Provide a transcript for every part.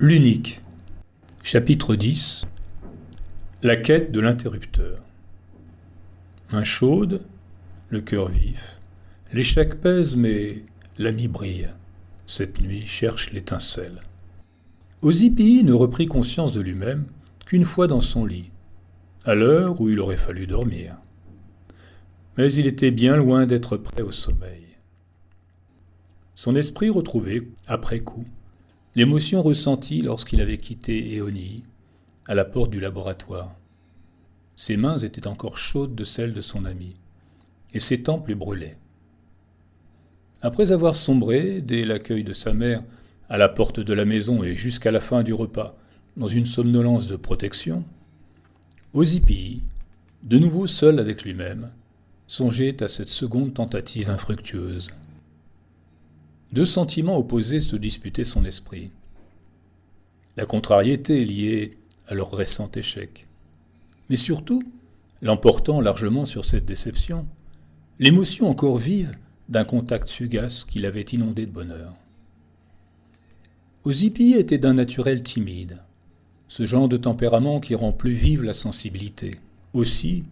L'unique. Chapitre 10. La quête de l'interrupteur. Main chaude, le cœur vif. L'échec pèse, mais l'ami brille. Cette nuit cherche l'étincelle. Ozipii ne reprit conscience de lui-même qu'une fois dans son lit, à l'heure où il aurait fallu dormir. Mais il était bien loin d'être prêt au sommeil. Son esprit retrouvait, après coup, l'émotion ressentie lorsqu'il avait quitté Éonie, à la porte du laboratoire. Ses mains étaient encore chaudes de celles de son ami, et ses tempes les brûlaient. Après avoir sombré, dès l'accueil de sa mère, à la porte de la maison et jusqu'à la fin du repas, dans une somnolence de protection, Ozipii, de nouveau seul avec lui-même, songeait à cette seconde tentative infructueuse. Deux sentiments opposés se disputaient son esprit. La contrariété liée à leur récent échec. Mais surtout, l'emportant largement sur cette déception, l'émotion encore vive d'un contact fugace qui l'avait inondé de bonheur. Ozipii était d'un naturel timide, ce genre de tempérament qui rend plus vive la sensibilité. Aussi,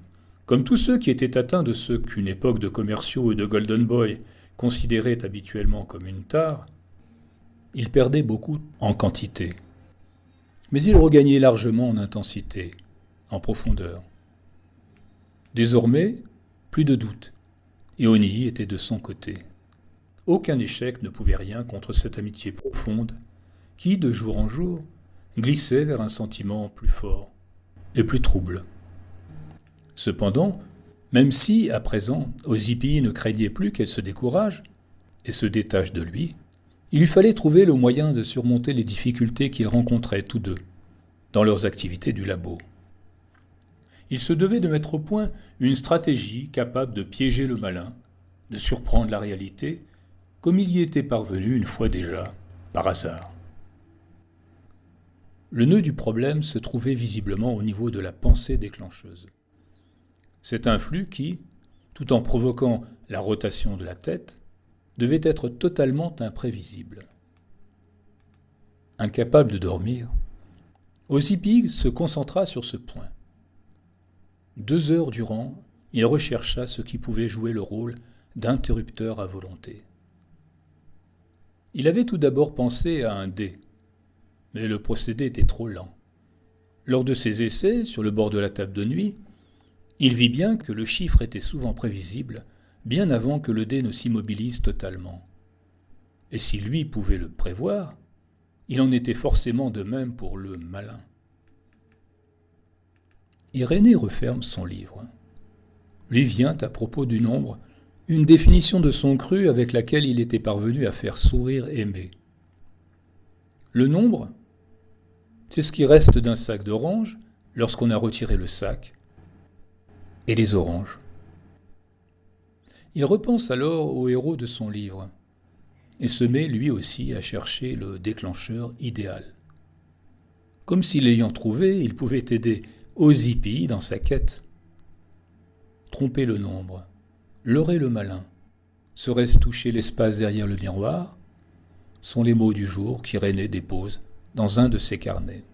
comme tous ceux qui étaient atteints de ce qu'une époque de commerciaux et de golden boy considérait habituellement comme une tare, il perdait beaucoup en quantité. Mais il regagnait largement en intensité, en profondeur. Désormais, plus de doute. Éonie était de son côté. Aucun échec ne pouvait rien contre cette amitié profonde qui, de jour en jour, glissait vers un sentiment plus fort et plus trouble. Cependant, même si, à présent, Ozipii ne craignait plus qu'elle se décourage et se détache de lui, il lui fallait trouver le moyen de surmonter les difficultés qu'ils rencontraient tous deux dans leurs activités du labo. Il se devait de mettre au point une stratégie capable de piéger le malin, de surprendre la réalité, comme il y était parvenu une fois déjà, par hasard. Le nœud du problème se trouvait visiblement au niveau de la pensée déclencheuse. Cet influx qui, tout en provoquant la rotation de la tête, devait être totalement imprévisible. Incapable de dormir, Ozipii se concentra sur ce point. 2 heures durant, il rechercha ce qui pouvait jouer le rôle d'interrupteur à volonté. Il avait tout d'abord pensé à un dé, mais le procédé était trop lent. Lors de ses essais, sur le bord de la table de nuit, il vit bien que le chiffre était souvent prévisible, bien avant que le dé ne s'immobilise totalement. Et si lui pouvait le prévoir, il en était forcément de même pour le malin. Irénée referme son livre. Lui vient, à propos du nombre, une définition de son cru avec laquelle il était parvenu à faire sourire Aimé. Le nombre, c'est ce qui reste d'un sac d'oranges lorsqu'on a retiré le sac, et les oranges. Il repense alors au héros de son livre, et se met lui aussi à chercher le déclencheur idéal. Comme si l'ayant trouvé, il pouvait aider Ozipii dans sa quête. Tromper le nombre, leurrer le malin, serait-ce toucher l'espace derrière le miroir, sont les mots du jour qu'Irénée dépose dans un de ses carnets.